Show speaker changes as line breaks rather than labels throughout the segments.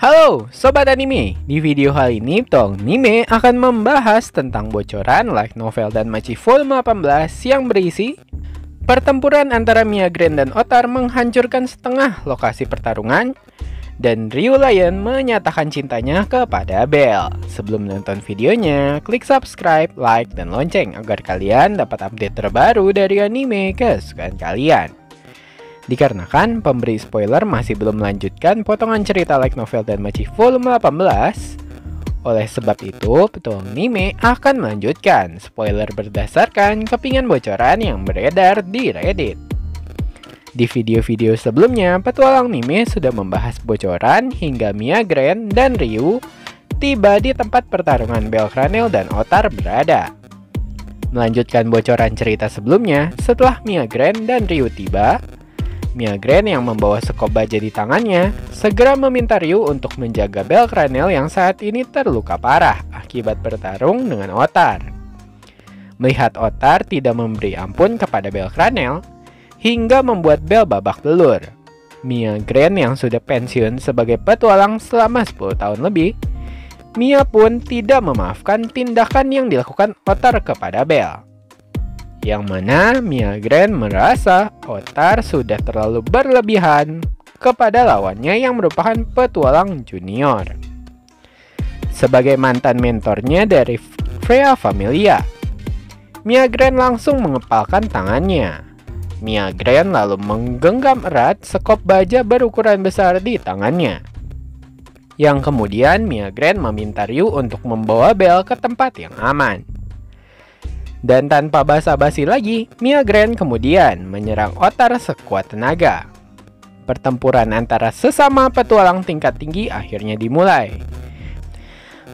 Halo Sobat Anime, di video kali ini Tong Anime akan membahas tentang bocoran light novel Danmachi volume 18 yang berisi pertempuran antara Mia Grand dan Otar menghancurkan setengah lokasi pertarungan, dan Ryu Lion menyatakan cintanya kepada Belle. Sebelum menonton videonya, klik subscribe, like, dan lonceng agar kalian dapat update terbaru dari anime kesukaan kalian. Dikarenakan pemberi spoiler masih belum melanjutkan potongan cerita light novel Danmachi volume 18, oleh sebab itu Petualang Anime akan melanjutkan spoiler berdasarkan kepingan bocoran yang beredar di Reddit. Di video-video sebelumnya, Petualang Anime sudah membahas bocoran hingga Mia Grand dan Ryu tiba di tempat pertarungan Belle Cranel dan Otar berada. Melanjutkan bocoran cerita sebelumnya, setelah Mia Grand dan Ryu tiba, Mia Grand yang membawa sekop baja di tangannya segera meminta Ryu untuk menjaga Belle Cranel yang saat ini terluka parah akibat bertarung dengan Otar. Melihat Otar tidak memberi ampun kepada Belle Cranel hingga membuat Belle babak belur, Mia Grand yang sudah pensiun sebagai petualang selama 10 tahun lebih, Mia pun tidak memaafkan tindakan yang dilakukan Otar kepada Belle. Yang mana Mia Grand merasa Otar sudah terlalu berlebihan kepada lawannya yang merupakan petualang junior. Sebagai mantan mentornya dari Freya Familia, Mia Grand langsung mengepalkan tangannya. Mia Grand lalu menggenggam erat sekop baja berukuran besar di tangannya. Yang kemudian Mia Grand meminta Ryu untuk membawa Belle ke tempat yang aman. Dan tanpa basa-basi lagi, Mia Grand kemudian menyerang Otar sekuat tenaga. Pertempuran antara sesama petualang tingkat tinggi akhirnya dimulai.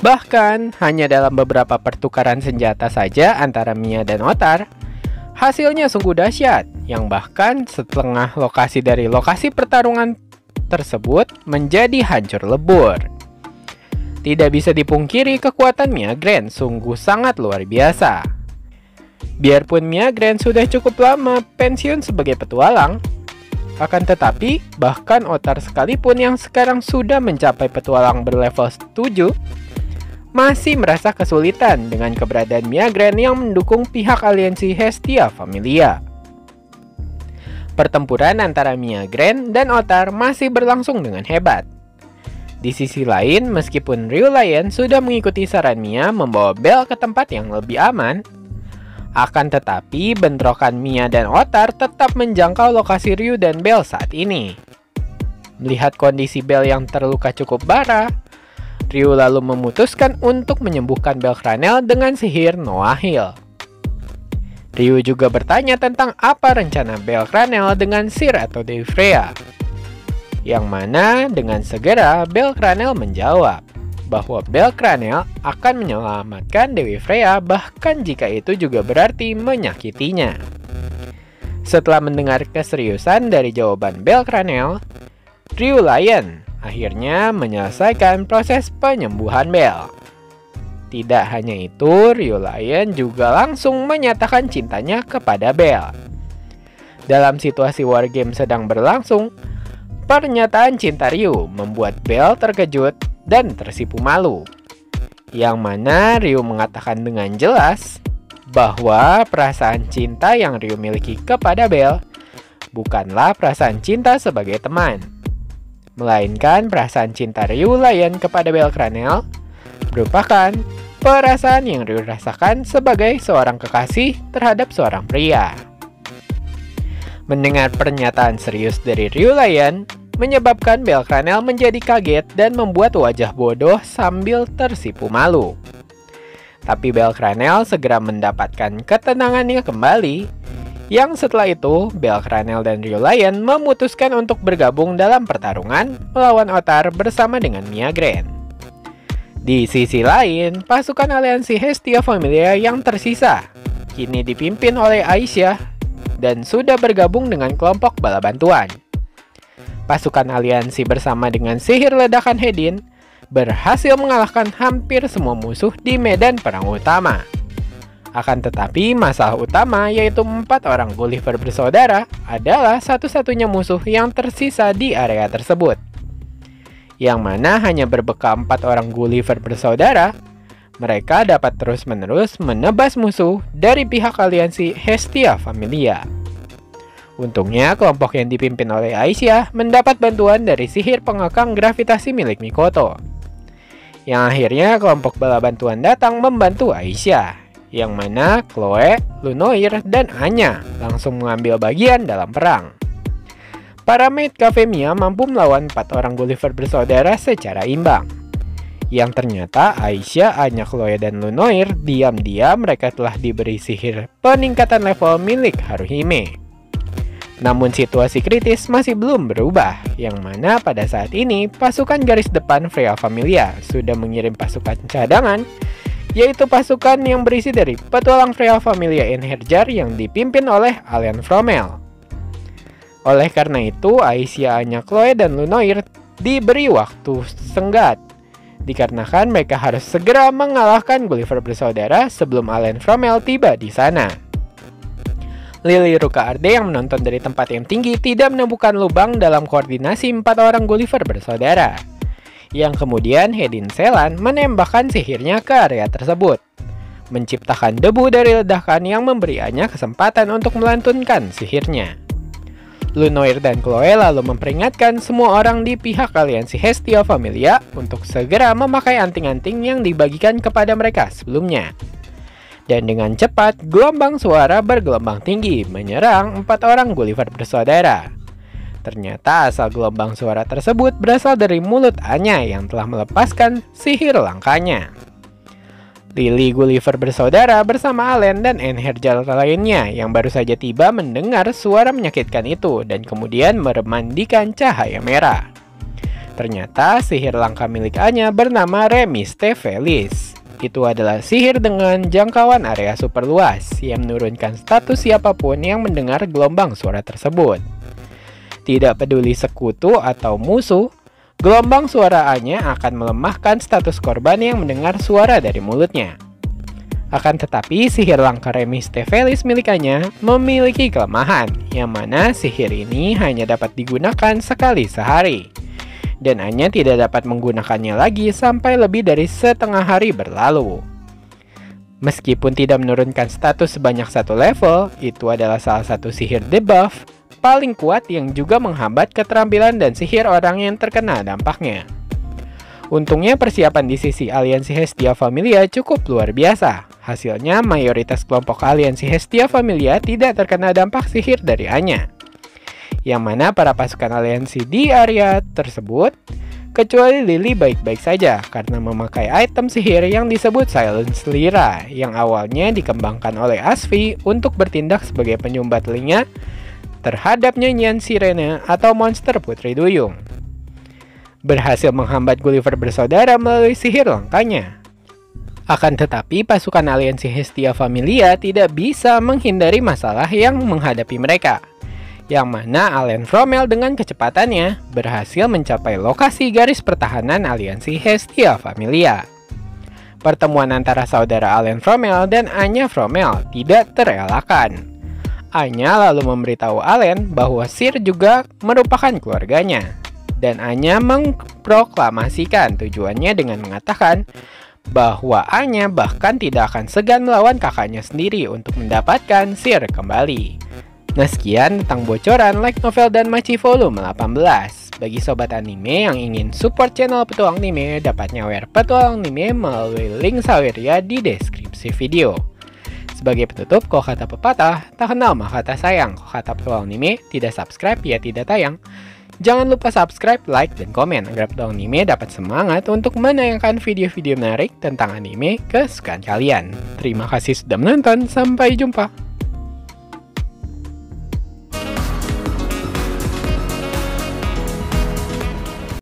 Bahkan, hanya dalam beberapa pertukaran senjata saja antara Mia dan Otar, hasilnya sungguh dahsyat, yang bahkan setengah lokasi dari lokasi pertarungan tersebut menjadi hancur lebur. Tidak bisa dipungkiri kekuatan Mia Grand sungguh sangat luar biasa. Biarpun Mia Grand sudah cukup lama pensiun sebagai petualang, akan tetapi bahkan Otar sekalipun yang sekarang sudah mencapai petualang berlevel 7, masih merasa kesulitan dengan keberadaan Mia Grand yang mendukung pihak aliansi Hestia Familia. Pertempuran antara Mia Grand dan Otar masih berlangsung dengan hebat. Di sisi lain, meskipun Ryu Lion sudah mengikuti saran Mia membawa Belle ke tempat yang lebih aman, akan tetapi bentrokan Mia dan Otar tetap menjangkau lokasi Ryu dan Belle saat ini. Melihat kondisi Belle yang terluka cukup parah, Ryu lalu memutuskan untuk menyembuhkan Belle Cranel dengan sihir Noah Hill. Ryu juga bertanya tentang apa rencana Belle Cranel dengan Sir atau Dewi Freya. Yang mana dengan segera Belle Cranel menjawab bahwa Belle Cranel akan menyelamatkan Dewi Freya bahkan jika itu juga berarti menyakitinya. Setelah mendengar keseriusan dari jawaban Belle Cranel, Ryu Lion akhirnya menyelesaikan proses penyembuhan Belle. Tidak hanya itu, Ryu Lion juga langsung menyatakan cintanya kepada Belle. Dalam situasi wargame sedang berlangsung, pernyataan cinta Ryu membuat Belle terkejut dan tersipu malu. Yang mana Ryu mengatakan dengan jelas bahwa perasaan cinta yang Ryu miliki kepada Belle bukanlah perasaan cinta sebagai teman, melainkan perasaan cinta Ryu Lion kepada Belle Cranel merupakan perasaan yang Ryu rasakan sebagai seorang kekasih terhadap seorang pria. Mendengar pernyataan serius dari Ryu Lion menyebabkan Belle Cranel menjadi kaget dan membuat wajah bodoh sambil tersipu malu. Tapi Belle Cranel segera mendapatkan ketenangannya kembali, yang setelah itu Belle Cranel dan Ryu Lion memutuskan untuk bergabung dalam pertarungan melawan Otar bersama dengan Mia Grand. Di sisi lain, pasukan aliansi Hestia Familia yang tersisa kini dipimpin oleh Aisyah dan sudah bergabung dengan kelompok bala bantuan. Pasukan aliansi bersama dengan sihir ledakan Hedin berhasil mengalahkan hampir semua musuh di medan perang utama. Akan tetapi masalah utama yaitu 4 orang Gulliver bersaudara adalah satu-satunya musuh yang tersisa di area tersebut. yang mana hanya berbekal 4 orang Gulliver bersaudara, mereka dapat terus-menerus menebas musuh dari pihak aliansi Hestia Familia. Untungnya, kelompok yang dipimpin oleh Aisyah mendapat bantuan dari sihir pengekang gravitasi milik Mikoto. Yang akhirnya kelompok bala bantuan datang membantu Aisyah, yang mana Chloe, Lunoir, dan Anya langsung mengambil bagian dalam perang. Para Maid Cafe Mia mampu melawan 4 orang Gulliver bersaudara secara imbang. Yang ternyata Aisyah, Anya, Chloe, dan Lunoir diam-diam mereka telah diberi sihir peningkatan level milik Haruhime. Namun situasi kritis masih belum berubah, yang mana pada saat ini pasukan garis depan Freya Familia sudah mengirim pasukan cadangan, yaitu pasukan yang berisi dari petualang Freya Familia Einherjar yang dipimpin oleh Alien Fromel. Oleh karena itu, Aisyah, Anya, Chloe, dan Lunoir diberi waktu senggat, dikarenakan mereka harus segera mengalahkan Gulliver bersaudara sebelum Alien Fromel tiba di sana. Lily Ruka Arde yang menonton dari tempat yang tinggi tidak menemukan lubang dalam koordinasi 4 orang Gulliver bersaudara, yang kemudian Hedin Selan menembakkan sihirnya ke area tersebut, menciptakan debu dari ledakan yang memberinya kesempatan untuk melantunkan sihirnya. Lunoir dan Chloe lalu memperingatkan semua orang di pihak aliansi Hestia Familia untuk segera memakai anting-anting yang dibagikan kepada mereka sebelumnya. Dan dengan cepat, gelombang suara bergelombang tinggi menyerang 4 orang Gulliver bersaudara. Ternyata asal gelombang suara tersebut berasal dari mulut Anya yang telah melepaskan sihir langkanya. Lily Gulliver bersaudara bersama Allen dan Einherjar lainnya yang baru saja tiba mendengar suara menyakitkan itu dan kemudian memandikan cahaya merah. Ternyata sihir langka milik Anya bernama Remiste Felis. Itu adalah sihir dengan jangkauan area super luas yang menurunkan status siapapun yang mendengar gelombang suara tersebut. Tidak peduli sekutu atau musuh, gelombang suara Anya akan melemahkan status korban yang mendengar suara dari mulutnya. Akan tetapi, sihir langka Remiste Felis milik Anya memiliki kelemahan, yang mana sihir ini hanya dapat digunakan sekali sehari. Dan Anya tidak dapat menggunakannya lagi sampai lebih dari setengah hari berlalu. Meskipun tidak menurunkan status sebanyak 1 level, itu adalah salah satu sihir debuff paling kuat yang juga menghambat keterampilan dan sihir orang yang terkena dampaknya. Untungnya persiapan di sisi aliansi Hestia Familia cukup luar biasa. Hasilnya mayoritas kelompok aliansi Hestia Familia tidak terkena dampak sihir dari Anya. Yang mana para pasukan aliansi di area tersebut, kecuali Lily baik-baik saja karena memakai item sihir yang disebut Silence Lyra yang awalnya dikembangkan oleh Asfi untuk bertindak sebagai penyumbat telinga terhadap nyanyian sirene atau monster Putri Duyung. Berhasil menghambat Gulliver bersaudara melalui sihir langkanya. Akan tetapi pasukan aliansi Hestia Familia tidak bisa menghindari masalah yang menghadapi mereka, yang mana Alien Fromel dengan kecepatannya berhasil mencapai lokasi garis pertahanan aliansi Hestia Familia. Pertemuan antara saudara Alien Fromel dan Anya Fromel tidak terelakkan. Anya lalu memberitahu Allen bahwa Sir juga merupakan keluarganya, dan Anya memproklamasikan tujuannya dengan mengatakan bahwa Anya bahkan tidak akan segan melawan kakaknya sendiri untuk mendapatkan Sir kembali. Nah, sekian tentang bocoran light novel dan Machi volume 18. Bagi sobat anime yang ingin support channel Petualang Anime, dapat nyawer Petualang Anime melalui link saweria di deskripsi video. Sebagai penutup, kalau kata pepatah, tak kenal maka kata sayang. Kalau kata Petualang Anime, tidak subscribe ya tidak tayang. Jangan lupa subscribe, like, dan komen agar Petualang Anime dapat semangat untuk menayangkan video-video menarik tentang anime kesukaan kalian. Terima kasih sudah menonton, sampai jumpa.